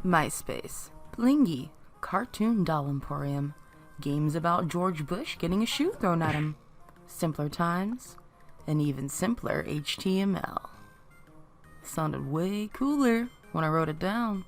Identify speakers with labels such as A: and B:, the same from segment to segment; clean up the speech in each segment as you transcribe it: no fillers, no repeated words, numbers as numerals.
A: MySpace. Blingy. Cartoon doll emporium. Games about George Bush getting a shoe thrown at him. Simpler times. And even simpler HTML. Sounded way cooler when I wrote it down.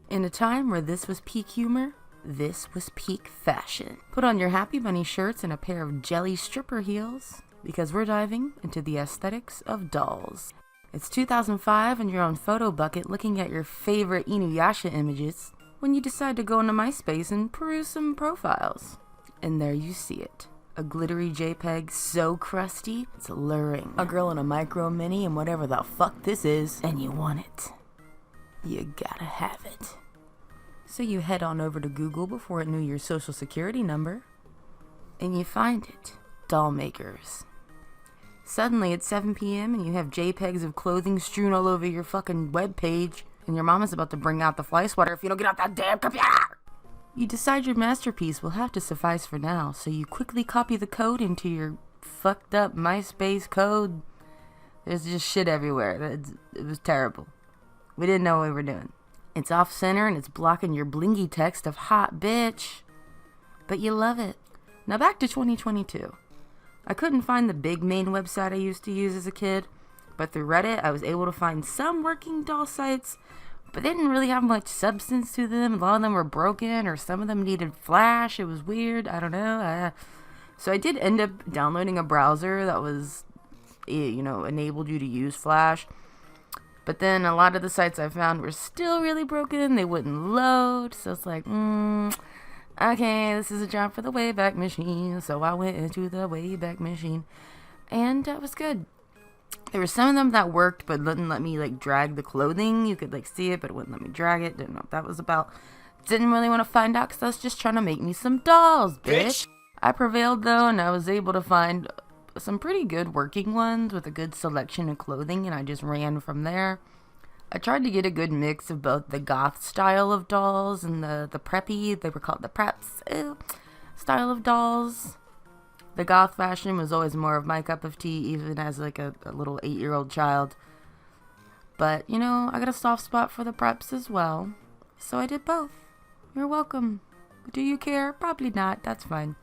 A: In a time where this was peak humor, this was peak fashion. Put on your Happy Bunny shirts and a pair of jelly stripper heels, because we're diving into the aesthetics of dolls. It's 2005 and you're on Photo Bucket looking at your favorite Inuyasha images when you decide to go into MySpace and peruse some profiles. And there you see it. A glittery JPEG so crusty, it's alluring. A girl in a micro mini and whatever the fuck this is, and you want it. You gotta have it. So you head on over to Google before it knew your social security number, and you find it. Doll makers. Suddenly it's 7 p.m. and you have JPEGs of clothing strewn all over your fucking webpage, and your mama's about to bring out the fly swatter if you don't get out that damn computer! You decide your masterpiece will have to suffice for now, so you quickly copy the code into your fucked up MySpace code. There's just shit everywhere. It was terrible. We didn't know what we were doing. It's off center and it's blocking your blingy text of hot bitch. But you love it. Now back to 2022. I couldn't find the big main website I used to use as a kid, but through Reddit I was able to find some working doll sites, but they didn't really have much substance to them. A lot of them were broken or some of them needed Flash. It was weird. I don't know. So I did end up downloading a browser that was, enabled you to use Flash. But then a lot of the sites I found were still really broken. They wouldn't load. So it's like, okay, this is a job for the Wayback Machine. So I went into the Wayback Machine. And that was good. There were some of them that worked, but didn't let me, drag the clothing. You could, see it, but it wouldn't let me drag it. Didn't know what that was about. Didn't really want to find out because I was just trying to make me some dolls, bitch. I prevailed, though, and I was able to find some pretty good working ones with a good selection of clothing, and I just ran from there. I tried to get a good mix of both the goth style of dolls and the preppy, they were called the preps, style of dolls. The goth fashion was always more of my cup of tea, even as a little 8-year-old child. But, I got a soft spot for the preps as well. So I did both. You're welcome. Do you care? Probably not. That's fine.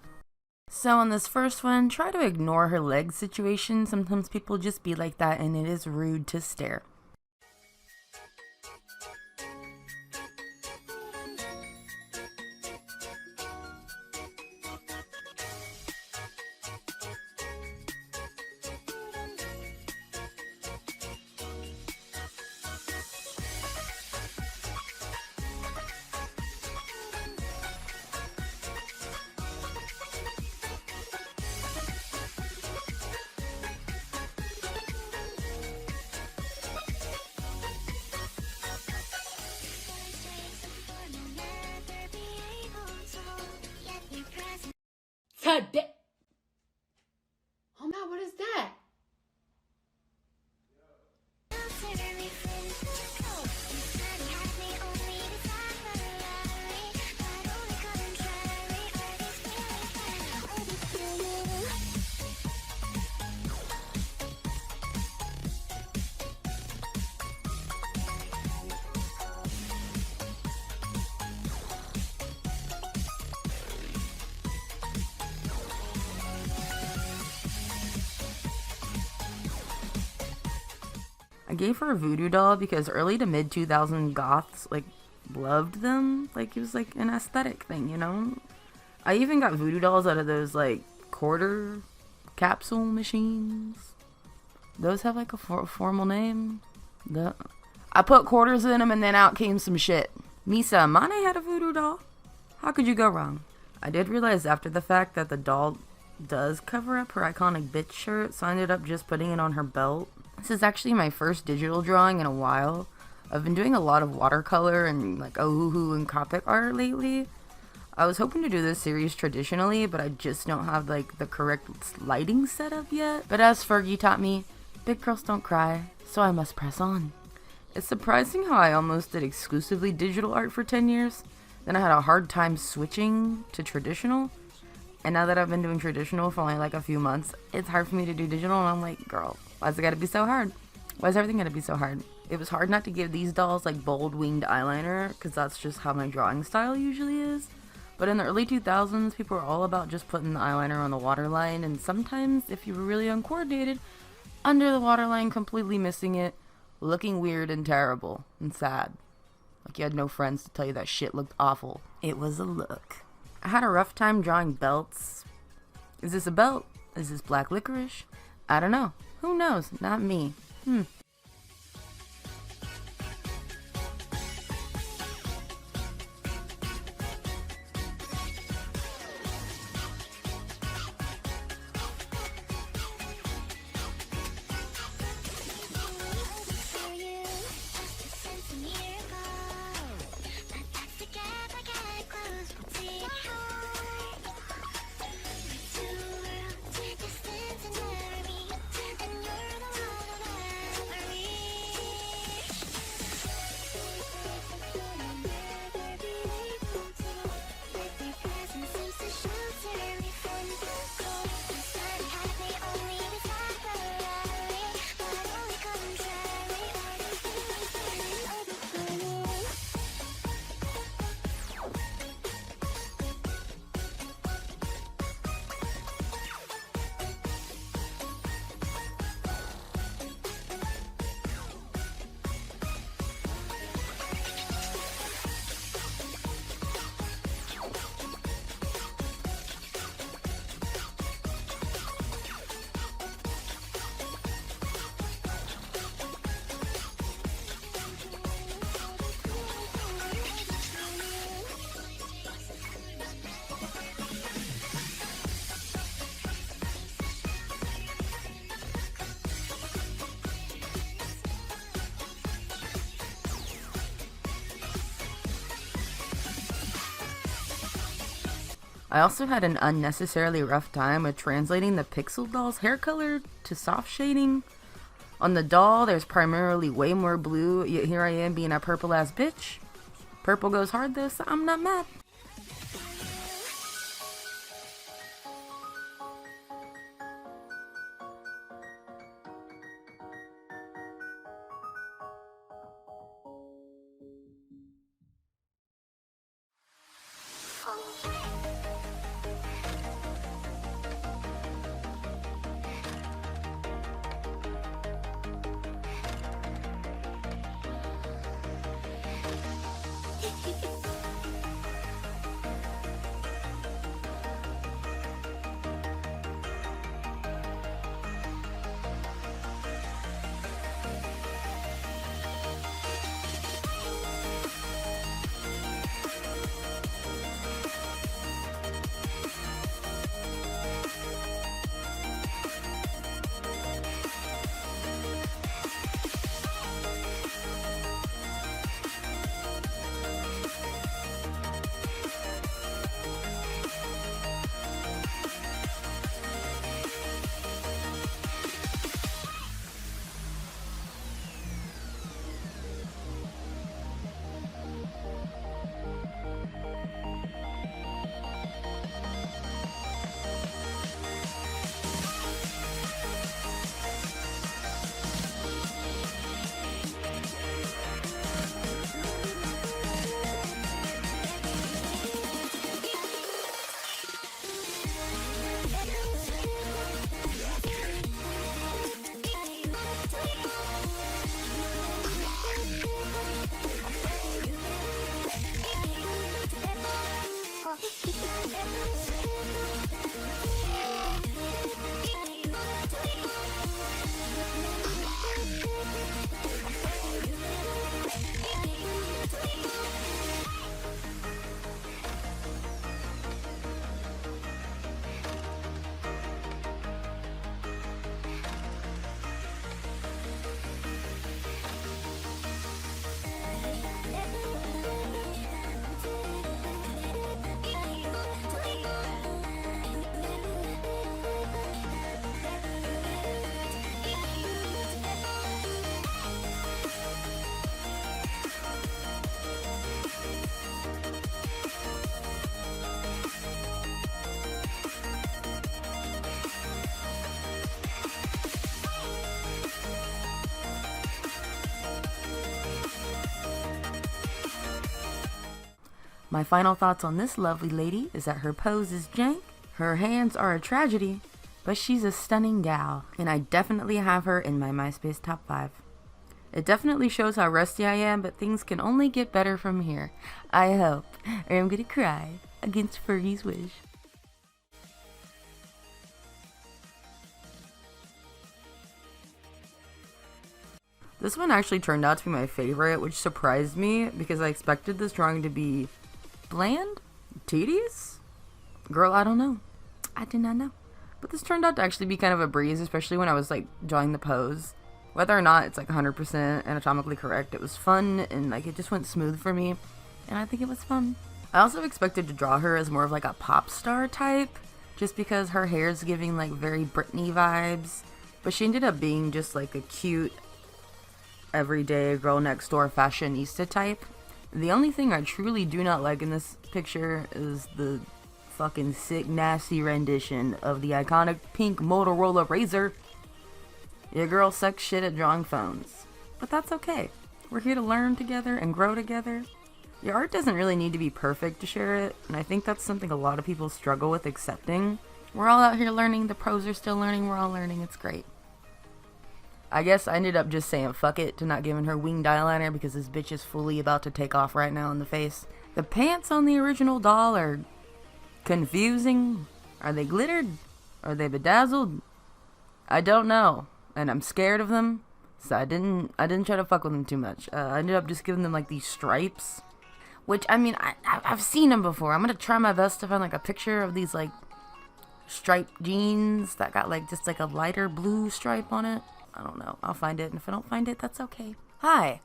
A: So on this first one, try to ignore her leg situation. Sometimes people just be like that and it is rude to stare.
B: Oh my, what is that?
A: I gave her a voodoo doll because early to mid 2000 goths loved them. It was an aesthetic thing, I even got voodoo dolls out of those quarter capsule machines. Those have a formal name. I put quarters in them and then out came some shit. Misa Amane had a voodoo doll. How could you go wrong? I did realize after the fact that the doll does cover up her iconic bitch shirt, so I ended up just putting it on her belt. This is actually my first digital drawing in a while. I've been doing a lot of watercolor and Ohuhu and Copic art lately. I was hoping to do this series traditionally, but I just don't have the correct lighting setup yet. But as Fergie taught me, big girls don't cry, so I must press on. It's surprising how I almost did exclusively digital art for 10 years. Then I had a hard time switching to traditional. And now that I've been doing traditional for only a few months, it's hard for me to do digital, and I'm like, girl, why's it gotta be so hard? Why's everything gotta be so hard? It was hard not to give these dolls like bold winged eyeliner, because that's just how my drawing style usually is. But in the early 2000s, people were all about just putting the eyeliner on the waterline, and sometimes, if you were really uncoordinated, under the waterline completely missing it, looking weird and terrible and sad. Like you had no friends to tell you that shit looked awful. It was a look. I had a rough time drawing belts. Is this a belt? Is this black licorice? I don't know. Who knows? Not me. I also had an unnecessarily rough time with translating the Pixel Dollz hair color to soft shading. On the doll, there's primarily way more blue, yet here I am being a purple ass bitch. Purple goes hard though, so I'm not mad. My final thoughts on this lovely lady is that her pose is jank, her hands are a tragedy, but she's a stunning gal, and I definitely have her in my MySpace top 5. It definitely shows how rusty I am, but things can only get better from here. I hope, or I'm gonna cry against Fergie's wish. This one actually turned out to be my favorite, which surprised me because I expected this drawing to be bland? Tedious? Girl, I don't know. I did not know. But this turned out to actually be kind of a breeze, especially when I was like drawing the pose. Whether or not it's like 100% anatomically correct, it was fun and like it just went smooth for me. And I think it was fun. I also expected to draw her as more of like a pop star type, just because her hair is giving like very Britney vibes. But she ended up being just like a cute, everyday girl next door fashionista type. The only thing I truly do not like in this picture is the fucking sick, nasty rendition of the iconic pink Motorola Razr. Your girl sucks shit at drawing phones. But that's okay. We're here to learn together and grow together. Your art doesn't really need to be perfect to share it, and I think that's something a lot of people struggle with accepting. We're all out here learning, the pros are still learning, we're all learning, it's great. I guess I ended up just saying fuck it to not giving her winged eyeliner because this bitch is fully about to take off right now in the face. The pants on the original doll are confusing. Are they glittered? Are they bedazzled? I don't know. And I'm scared of them. So I didn't try to fuck with them too much. I ended up just giving them like these stripes. Which, I mean, I've seen them before. I'm gonna try my best to find like a picture of these like striped jeans that got like just like a lighter blue stripe on it. I don't know. I'll find it, and if I don't find it, that's okay. Hi.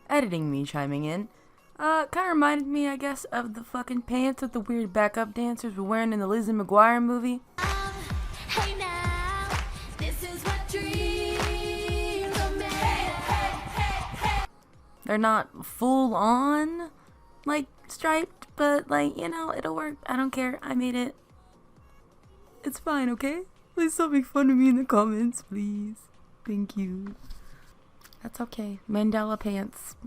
A: Editing me chiming in. Kind of reminded me, I guess, of the fucking pants that the weird backup dancers were wearing in the Lizzie McGuire movie.
C: Hey now, this is what dreams are made. Hey.
A: They're not full on, like, striped, but, like, you know, it'll work. I don't care. I made it. It's fine, okay? Please don't make fun of me in the comments, please. Thank you. That's okay. Mandela pants.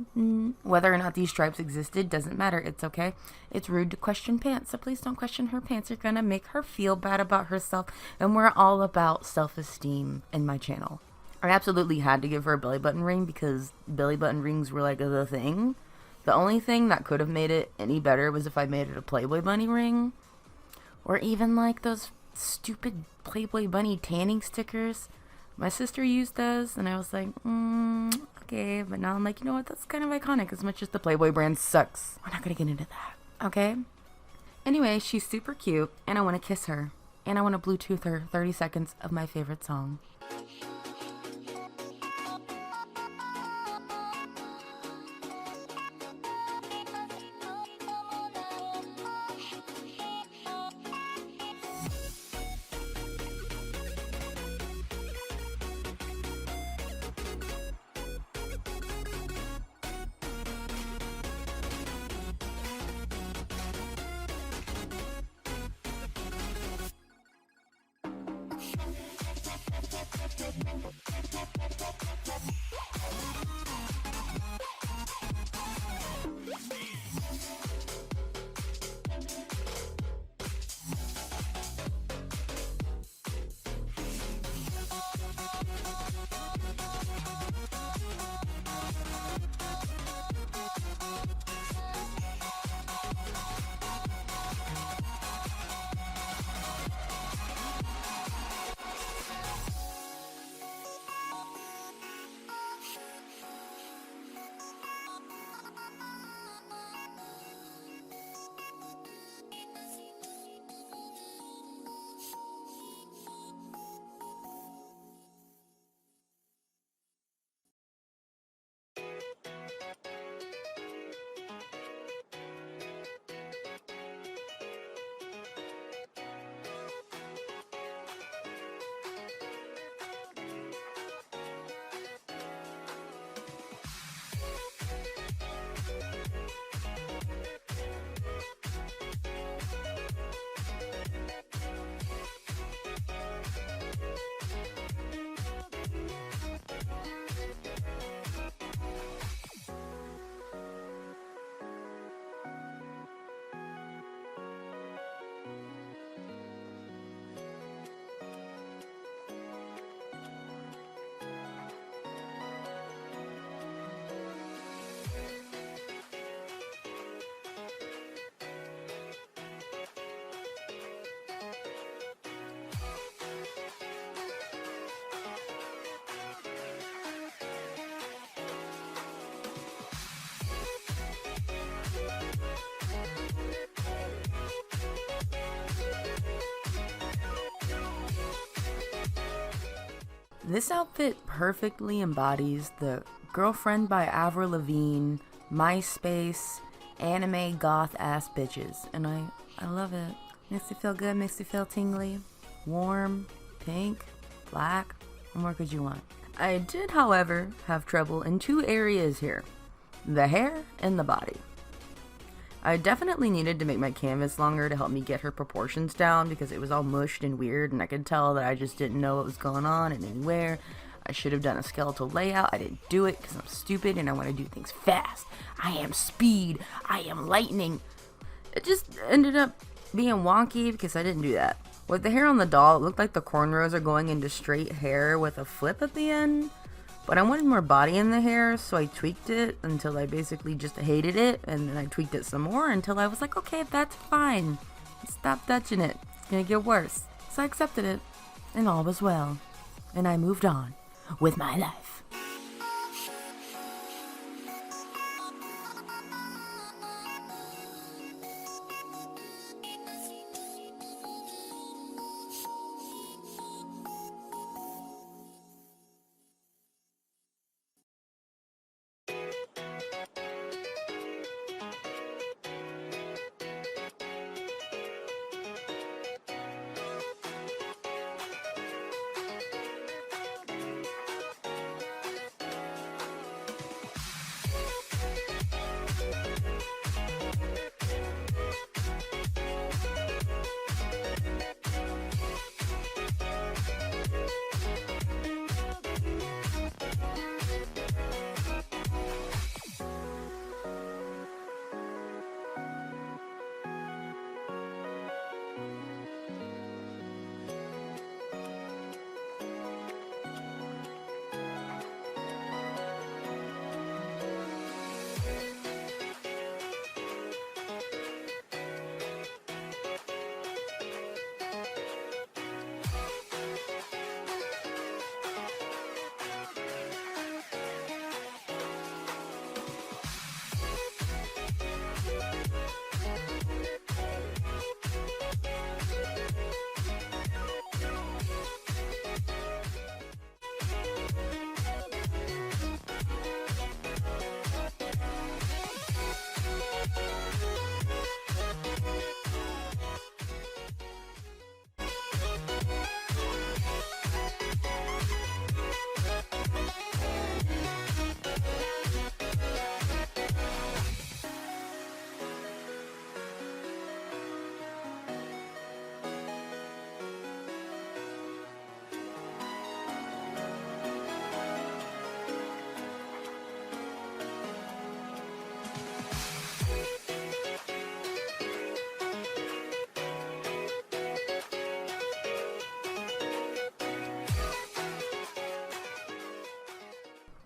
A: Whether or not these stripes existed doesn't matter. It's okay. It's rude to question pants, so please don't question her pants. You're gonna make her feel bad about herself, and we're all about self-esteem in my channel. I absolutely had to give her a belly button ring because belly button rings were like the thing. The only thing that could have made it any better was if I made it a Playboy bunny ring, or even like those stupid Playboy bunny tanning stickers. My sister used those, and I was like, okay. But now I'm like, you know what? That's kind of iconic as much as the Playboy brand sucks. We're not going to get into that, okay? Anyway, she's super cute, and I want to kiss her. And I want to Bluetooth her 30 seconds of my favorite song. This outfit perfectly embodies the girlfriend by Avril Lavigne, MySpace, anime goth ass bitches, and I love it. Makes you feel good, makes you feel tingly, warm, pink, black. What more could you want? I did, however, have trouble in two areas here: the hair and the body. I definitely needed to make my canvas longer to help me get her proportions down because it was all mushed and weird, and I could tell that I just didn't know what was going on and anywhere. I should have done a skeletal layout. I didn't do it because I'm stupid and I want to do things fast. I am speed. I am lightning. It just ended up being wonky because I didn't do that. With the hair on the doll, it looked like the cornrows are going into straight hair with a flip at the end. But I wanted more body in the hair, so I tweaked it until I basically just hated it. And then I tweaked it some more until I was like, okay, that's fine. Stop touching it. It's gonna get worse. So I accepted it. And all was well. And I moved on with my life.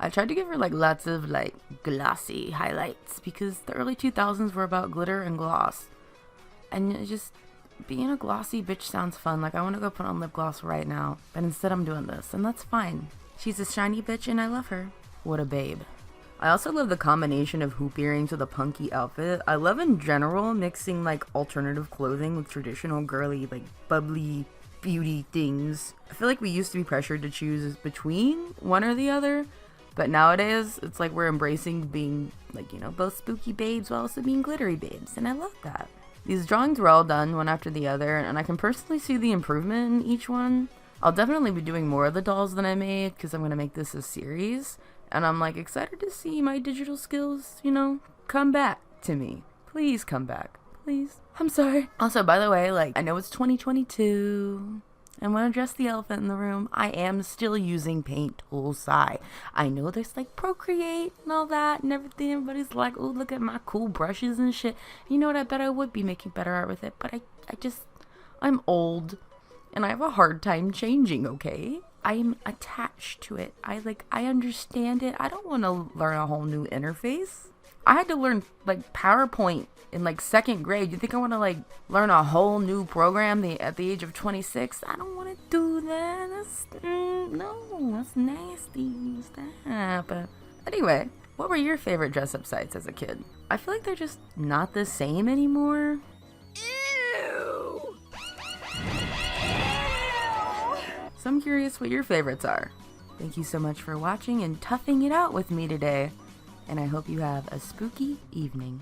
A: I tried to give her like lots of like glossy highlights because the early 2000s were about glitter and gloss. And it just being a glossy bitch sounds fun. Like I want to go put on lip gloss right now. But instead I'm doing this, and that's fine. She's a shiny bitch and I love her. What a babe. I also love the combination of hoop earrings with a punky outfit. I love in general mixing like alternative clothing with traditional girly like bubbly beauty things. I feel like we used to be pressured to choose between one or the other. But nowadays, it's like we're embracing being, like, you know, both spooky babes while also being glittery babes. And I love that. These drawings were all done one after the other, and I can personally see the improvement in each one. I'll definitely be doing more of the dolls than I made, because I'm going to make this a series. And I'm, like, excited to see my digital skills, you know, come back to me. Please come back. Please. I'm sorry. Also, by the way, like, I know it's 2022. I'm gonna address the elephant in the room. I am still using Paint Tools I. I know there's like Procreate and all that and everything. Everybody's like, oh, look at my cool brushes and shit. You know what? I bet I would be making better art with it. But I'm old and I have a hard time changing, okay? I'm attached to it. I understand it. I don't want to learn a whole new interface. I had to learn like PowerPoint in like second grade. You think I want to like learn a whole new program at the age of 26? I don't want to do that. That's nasty. Stop. Anyway, what were your favorite dress-up sites as a kid? I feel like they're just not the same anymore. Ew. So I'm curious what your favorites are. Thank you so much for watching and toughing it out with me today, and I hope you have a spooky evening.